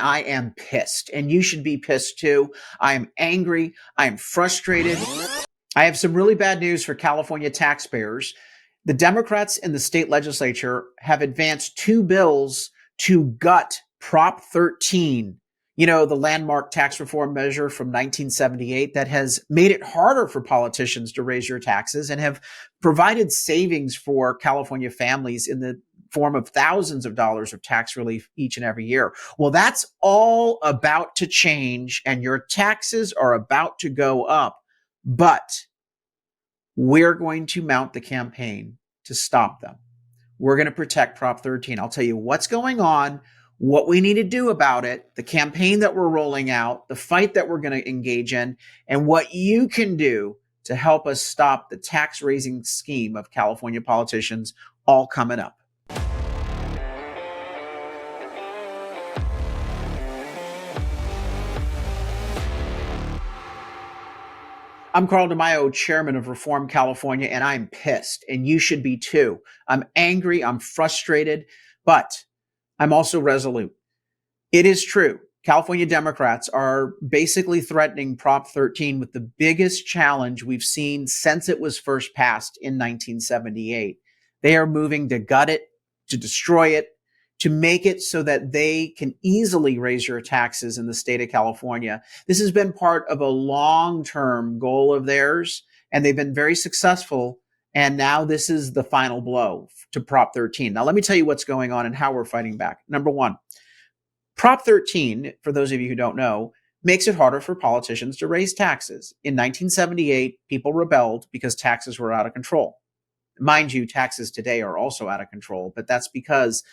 I am pissed, and you should be pissed too. I am angry. I am frustrated. I have some really bad news for California taxpayers. The Democrats in the state legislature have advanced two bills to gut Prop 13, the landmark tax reform measure from 1978 that has made it harder for politicians to raise your taxes and have provided savings for California families in the form of thousands of dollars of tax relief each and every year. Well, that's all about to change, and your taxes are about to go up. But we're going to mount the campaign to stop them. We're going to protect Prop 13. I'll tell you what's going on, what we need to do about it, the campaign that we're rolling out, the fight that we're going to engage in, and what you can do to help us stop the tax raising scheme of California politicians, all coming up. I'm Carl Demaio, chairman of Reform California, and I'm pissed, and you should be too. I'm angry, I'm frustrated, but I'm also resolute. It is true. California Democrats are basically threatening Prop 13 with the biggest challenge we've seen since it was first passed in 1978. They are moving to gut it, to destroy it, to make it so that they can easily raise your taxes in the state of California. This has been part of a long-term goal of theirs, and they've been very successful. And now this is the final blow to Prop 13. Now, let me tell you what's going on and how we're fighting back. Number one, Prop 13, for those of you who don't know, makes it harder for politicians to raise taxes. In 1978, people rebelled because taxes were out of control. Mind you, taxes today are also out of control, but that's because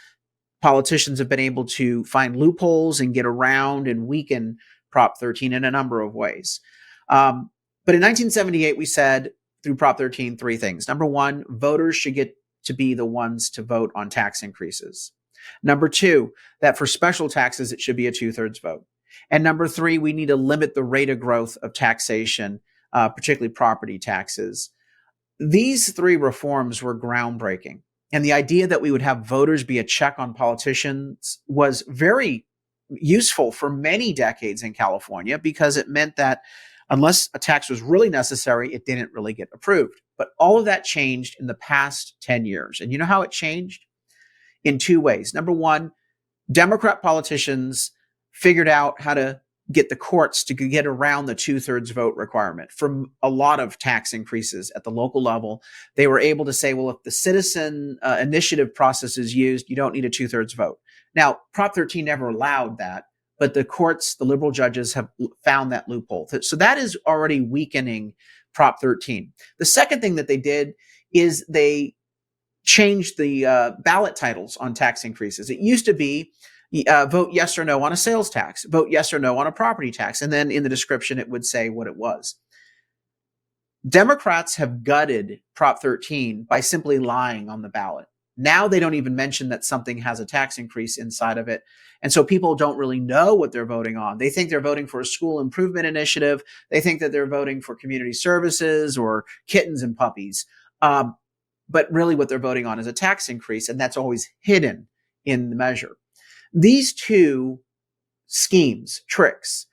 politicians have been able to find loopholes and get around and weaken Prop 13 in a number of ways. But in 1978, we said through Prop 13, three things. Number one, voters should get to be the ones to vote on tax increases. Number two, that for special taxes, it should be a 2/3 vote. And number three, we need to limit the rate of growth of taxation, particularly property taxes. These three reforms were groundbreaking. And the idea that we would have voters be a check on politicians was very useful for many decades in California, because it meant that unless a tax was really necessary, it didn't really get approved. But all of that changed in the past 10 years. And you know how it changed? In two ways. Number one, Democrat politicians figured out how to get the courts to get around the 2/3 vote requirement from a lot of tax increases at the local level. They were able to say, well, if the citizen initiative process is used, you don't need a 2/3 vote. Now, Prop 13 never allowed that, but the courts, the liberal judges, have found that loophole. So that is already weakening Prop 13. The second thing that they did is they changed the ballot titles on tax increases. It used to be vote yes or no on a sales tax, vote yes or no on a property tax. And then in the description, it would say what it was. Democrats have gutted Prop 13 by simply lying on the ballot. Now they don't even mention that something has a tax increase inside of it. And so people don't really know what they're voting on. They think they're voting for a school improvement initiative. They think that they're voting for community services or kittens and puppies. But really what they're voting on is a tax increase, and that's always hidden in the measure. These two schemes, tricks,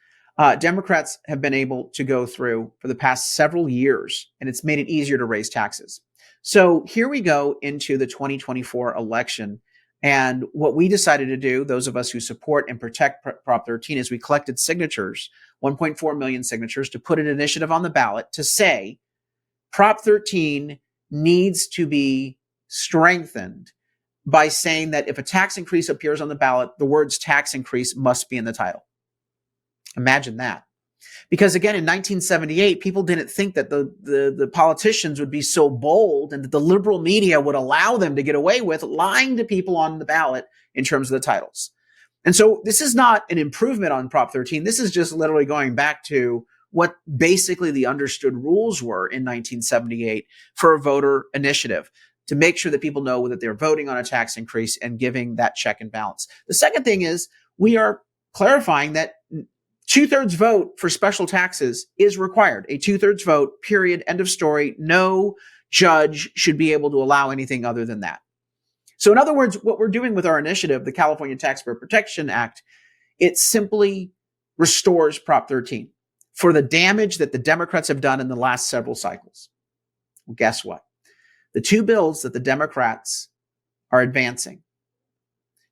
Democrats have been able to go through for the past several years, and it's made it easier to raise taxes. So here we go into the 2024 election. And what we decided to do, those of us who support and protect Prop 13, is we collected signatures, 1.4 million signatures, to put an initiative on the ballot to say Prop 13 needs to be strengthened by saying that if a tax increase appears on the ballot, the words tax increase must be in the title. Imagine that. Because again, in 1978, people didn't think that the politicians would be so bold and that the liberal media would allow them to get away with lying to people on the ballot in terms of the titles. And so this is not an improvement on Prop 13. This is just literally going back to what basically the understood rules were in 1978 for a voter initiative, to make sure that people know that they're voting on a tax increase and giving that check and balance. The second thing is we are clarifying that 2/3 vote for special taxes is required. A 2/3 vote, period, end of story. No judge should be able to allow anything other than that. So in other words, what we're doing with our initiative, the California Taxpayer Protection Act, It simply restores Prop 13 for the damage that the Democrats have done in the last several cycles. Well, guess what? The two bills that the Democrats are advancing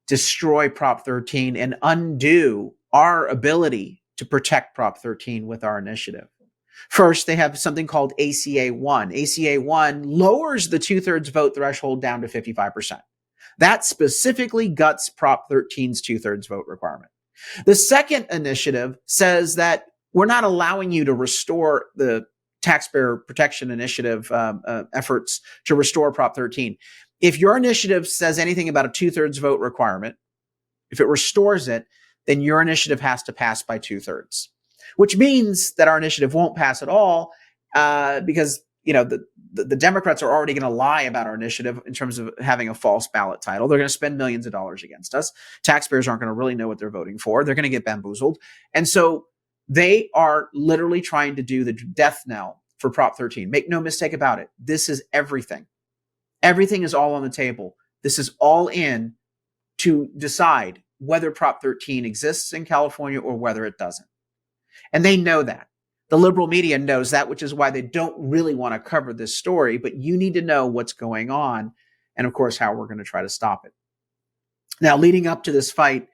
destroy Prop 13 and undo our ability to protect Prop 13 with our initiative. First, they have something called ACA-1. ACA-1 lowers the two-thirds vote threshold down to 55%. That specifically guts Prop 13's two-thirds vote requirement. The second initiative says that we're not allowing you to restore the Taxpayer Protection Initiative efforts to restore Prop 13. If your initiative says anything about a two-thirds vote requirement, if it restores it, then your initiative has to pass by two-thirds, which means that our initiative won't pass at all because the Democrats are already going to lie about our initiative in terms of having a false ballot title. They're going to spend millions of dollars against us. Taxpayers aren't going to really know what they're voting for. They're going to get bamboozled. And so they are literally trying to do the death knell for Prop 13. Make no mistake about it. This is everything. Everything is all on the table. This is all in to decide whether Prop 13 exists in California or whether it doesn't. And they know that. The liberal media knows that, which is why they don't really want to cover this story. But you need to know what's going on and, of course, how we're going to try to stop it. Now, leading up to this fight,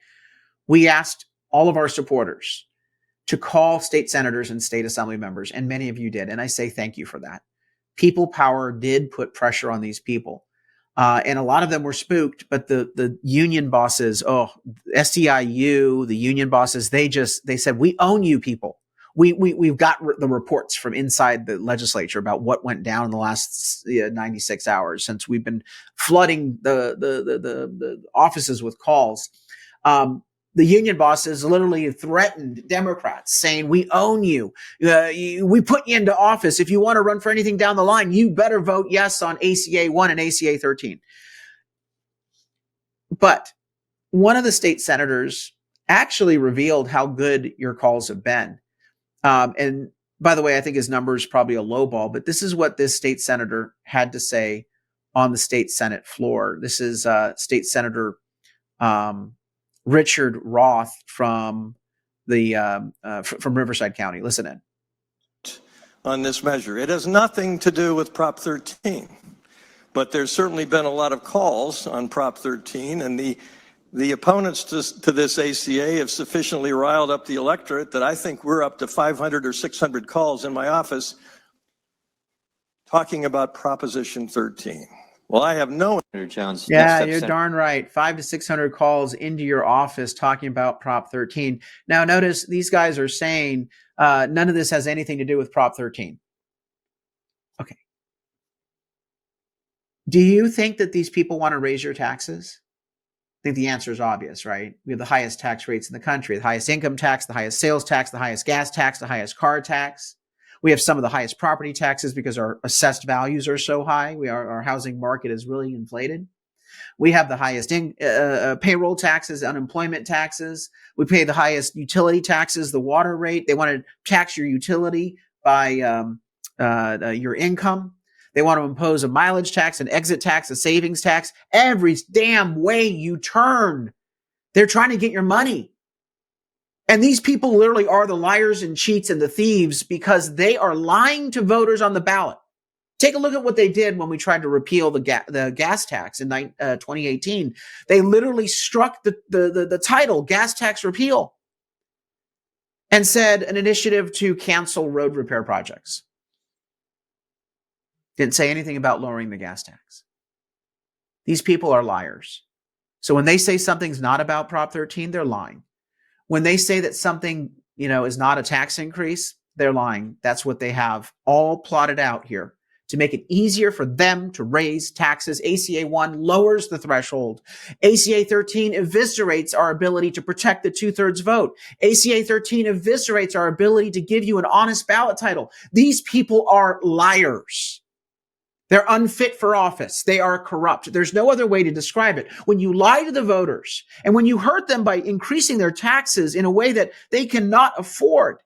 we asked all of our supporters to call state senators and state assembly members, and many of you did. And I say thank you for that. People power did put pressure on these people. And a lot of them were spooked, but the union bosses, SEIU, the union bosses, they said, we own you people. We've got the reports from inside the legislature about what went down in the last 96 hours since we've been flooding the offices with calls. The union bosses literally threatened Democrats saying, we own you. We put you into office. If you want to run for anything down the line, you better vote yes on ACA-1 and ACA-13. But one of the state senators actually revealed how good your calls have been. And by the way, I think his number is probably a low ball, but this is what this state senator had to say on the state Senate floor. This is State Senator Richard Roth from Riverside County. Listen in. On this measure, it has nothing to do with Prop 13, but there's certainly been a lot of calls on Prop 13, and the opponents to this ACA have sufficiently riled up the electorate that I think we're up to 500 or 600 calls in my office talking about Proposition 13. Well, I have no. Jones. Yeah, you're darn right. 500 to 600 calls into your office talking about Prop 13. Now, notice these guys are saying none of this has anything to do with Prop 13. Okay. Do you think that these people want to raise your taxes? I think the answer is obvious, right? We have the highest tax rates in the country, the highest income tax, the highest sales tax, the highest gas tax, the highest car tax. We have some of the highest property taxes because our assessed values are so high. Our housing market is really inflated. We have the highest payroll taxes, unemployment taxes. We pay the highest utility taxes, the water rate. They want to tax your utility by your income. They want to impose a mileage tax, an exit tax, a savings tax. Every damn way you turn, they're trying to get your money. And these people literally are the liars and cheats and the thieves because they are lying to voters on the ballot. Take a look at what they did when we tried to repeal the gas tax in 2018. They literally struck the title, gas tax repeal, and said an initiative to cancel road repair projects. Didn't say anything about lowering the gas tax. These people are liars. So when they say something's not about Prop 13, they're lying. When they say that something, is not a tax increase, they're lying. That's what they have all plotted out here to make it easier for them to raise taxes. ACA-1 lowers the threshold. ACA-13 eviscerates our ability to protect the two-thirds vote. ACA-13 eviscerates our ability to give you an honest ballot title. These people are liars. They're unfit for office. They are corrupt. There's no other way to describe it. When you lie to the voters and when you hurt them by increasing their taxes in a way that they cannot afford,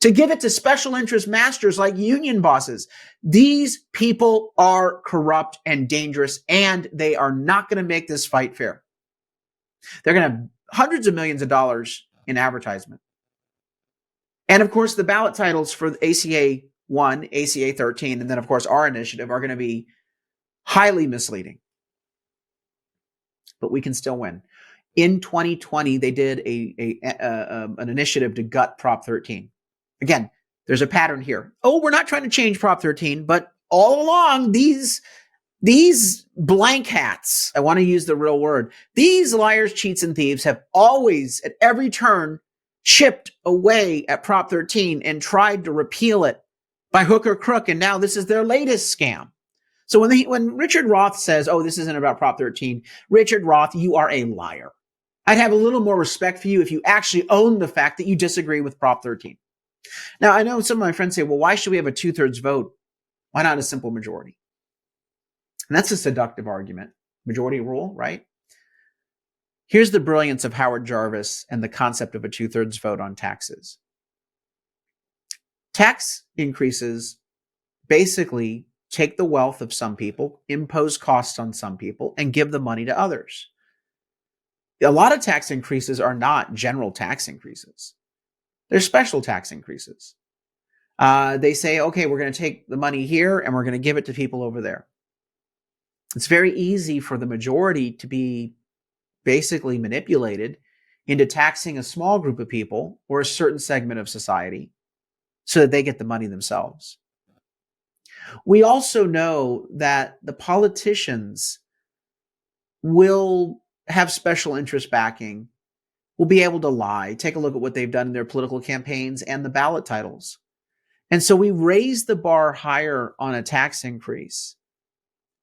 to give it to special interest masters like union bosses, these people are corrupt and dangerous, and they are not going to make this fight fair. They're going hundreds of millions of dollars in advertisement. And of course, the ballot titles for ACA-1, ACA-13, and then of course our initiative are going to be highly misleading. But we can still win. In 2020, they did an initiative to gut Prop 13. Again, there's a pattern here. Oh, we're not trying to change Prop 13, but all along, these blank hats, I want to use the real word, these liars, cheats, and thieves have always, at every turn, chipped away at Prop 13 and tried to repeal it by hook or crook, and now this is their latest scam. So when Richard Roth says, oh, this isn't about Prop 13, Richard Roth, you are a liar. I'd have a little more respect for you if you actually own the fact that you disagree with Prop 13. Now, I know some of my friends say, well, why should we have a 2/3 vote? Why not a simple majority? And that's a seductive argument. Majority rule, right? Here's the brilliance of Howard Jarvis and the concept of a 2/3 vote on taxes. Tax increases basically take the wealth of some people, impose costs on some people, and give the money to others. A lot of tax increases are not general tax increases. They're special tax increases. They say, okay, we're going to take the money here and we're going to give it to people over there. It's very easy for the majority to be basically manipulated into taxing a small group of people or a certain segment of society so that they get the money themselves. We also know that the politicians will have special interest backing, will be able to lie. Take a look at what they've done in their political campaigns and the ballot titles. And so we raise the bar higher on a tax increase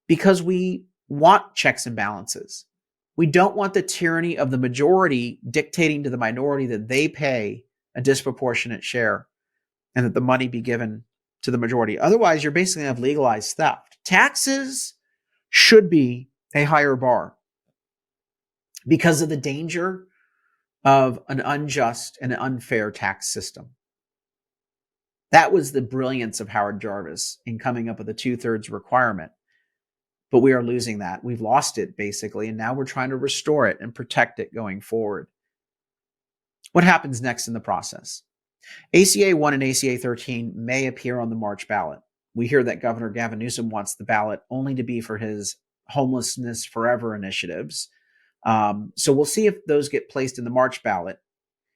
because we want checks and balances. We don't want the tyranny of the majority dictating to the minority that they pay a disproportionate share and that the money be given to the majority. Otherwise, you're basically going to have legalized theft. Taxes should be a higher bar because of the danger of an unjust and unfair tax system. That was the brilliance of Howard Jarvis in coming up with a 2/3 requirement. But we are losing that. We've lost it, basically, and now we're trying to restore it and protect it going forward. What happens next in the process? ACA-1 and ACA-13 may appear on the March ballot. We hear that Governor Gavin Newsom wants the ballot only to be for his homelessness forever initiatives. So we'll see if those get placed in the March ballot.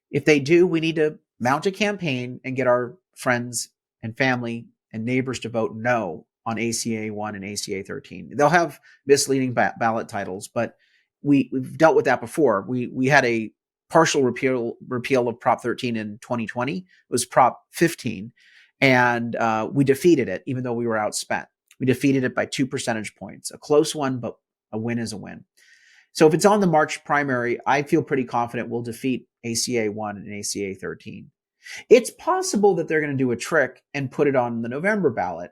If they do, we need to mount a campaign and get our friends and family and neighbors to vote no on ACA-1 and ACA-13. They'll have misleading ballot titles, but we've dealt with that before. We had a partial repeal of Prop 13 in 2020. It was Prop 15, and we defeated it, even though we were outspent. We defeated it by 2 percentage points. A close one, but a win is a win. So if it's on the March primary, I feel pretty confident we'll defeat ACA-1 and ACA-13. It's possible that they're going to do a trick and put it on the November ballot,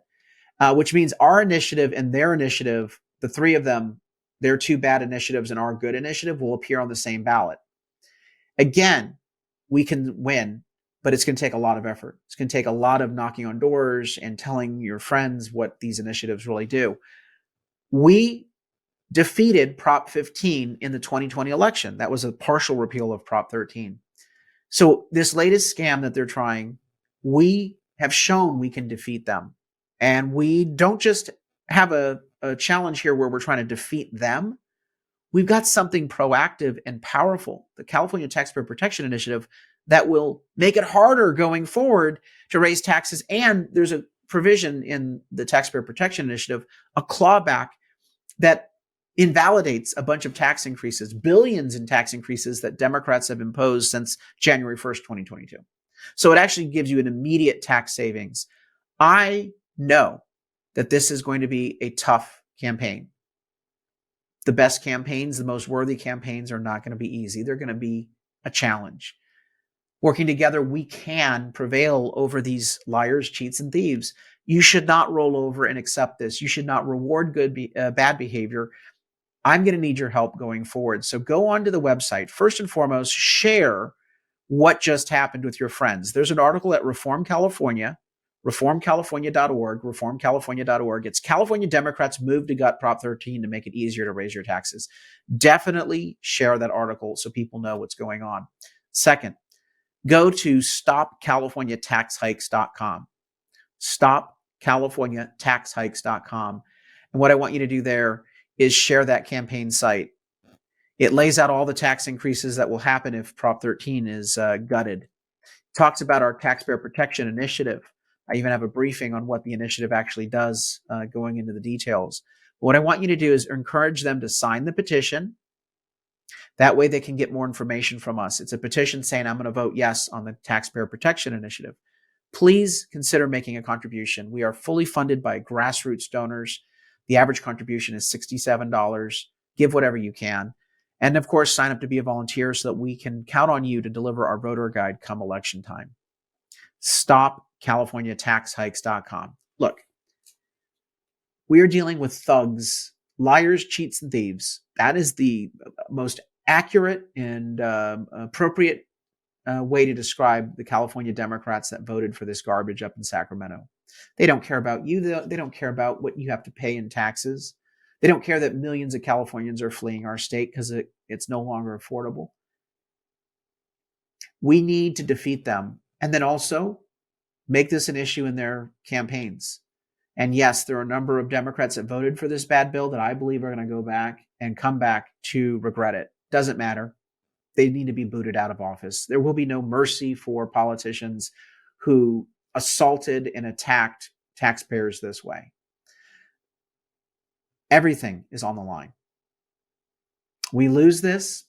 which means our initiative and their initiative, the three of them, their two bad initiatives and our good initiative will appear on the same ballot. Again, we can win, but it's going to take a lot of effort. It's going to take a lot of knocking on doors and telling your friends what these initiatives really do. We defeated Prop 15 in the 2020 election. That was a partial repeal of Prop 13. So this latest scam that they're trying, we have shown we can defeat them. And we don't just have a challenge here where we're trying to defeat them. We've got something proactive and powerful, the California Taxpayer Protection Initiative, that will make it harder going forward to raise taxes. And there's a provision in the Taxpayer Protection Initiative, a clawback that invalidates a bunch of tax increases, billions in tax increases that Democrats have imposed since January 1st, 2022. So it actually gives you an immediate tax savings. I know that this is going to be a tough campaign. The best campaigns, the most worthy campaigns are not going to be easy. They're going to be a challenge. Working together, we can prevail over these liars, cheats, and thieves. You should not roll over and accept this. You should not reward bad behavior. I'm going to need your help going forward. So go onto the website. First and foremost, share what just happened with your friends. There's an article at Reform California reformcalifornia.org, reformcalifornia.org. It's California Democrats' move to gut Prop 13 to make it easier to raise your taxes. Definitely share that article so people know what's going on. Second, go to stopcaliforniataxhikes.com. Stopcaliforniataxhikes.com. And what I want you to do there is share that campaign site. It lays out all the tax increases that will happen if Prop 13 is gutted. It talks about our taxpayer protection initiative. I even have a briefing on what the initiative actually does, going into the details. What I want you to do is encourage them to sign the petition. That way they can get more information from us. It's a petition saying, I'm going to vote yes on the taxpayer protection initiative. Please consider making a contribution. We are fully funded by grassroots donors. The average contribution is $67. Give whatever you can. And of course, sign up to be a volunteer so that we can count on you to deliver our voter guide come election time. StopCaliforniaTaxHikes.com. Look, we are dealing with thugs, liars, cheats, and thieves. That is the most accurate and appropriate way to describe the California Democrats that voted for this garbage up in Sacramento. They don't care about you. They don't care about what you have to pay in taxes. They don't care that millions of Californians are fleeing our state because it's no longer affordable. We need to defeat them and then also make this an issue in their campaigns. And yes, there are a number of Democrats that voted for this bad bill that I believe are going to go back and come back to regret it. Doesn't matter. They need to be booted out of office. There will be no mercy for politicians who assaulted and attacked taxpayers this way. Everything is on the line. We lose this,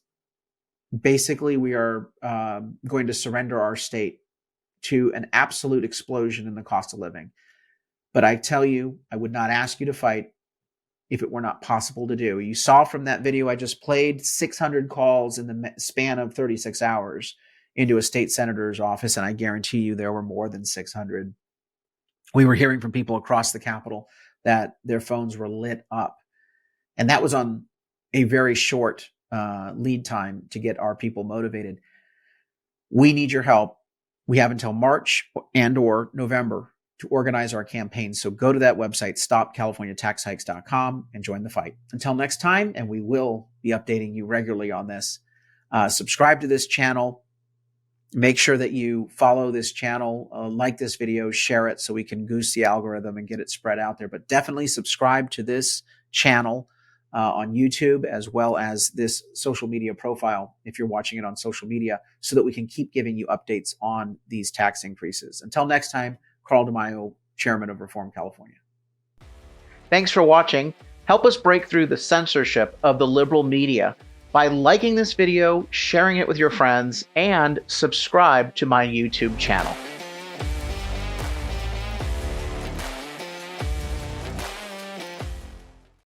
basically we are going to surrender our state to an absolute explosion in the cost of living. But I tell you, I would not ask you to fight if it were not possible to do. You saw from that video I just played 600 calls in the span of 36 hours into a state senator's office, and I guarantee you there were more than 600. We were hearing from people across the Capitol that their phones were lit up. And that was on a very short lead time to get our people motivated. We need your help. We have until March and or November to organize our campaign. So go to that website, stopcaliforniataxhikes.com, and join the fight. Until next time, and we will be updating you regularly on this. Subscribe to this channel. Make sure that you follow this channel, like this video, share it so we can goose the algorithm and get it spread out there. But definitely subscribe to this channel on YouTube, as well as this social media profile if you're watching it on social media, so that we can keep giving you updates on these tax increases. Until next time, Carl Demaio, Chairman of Reform California. Thanks for watching. Help us break through the censorship of the liberal media by liking this video, sharing it with your friends, and subscribe to my YouTube channel.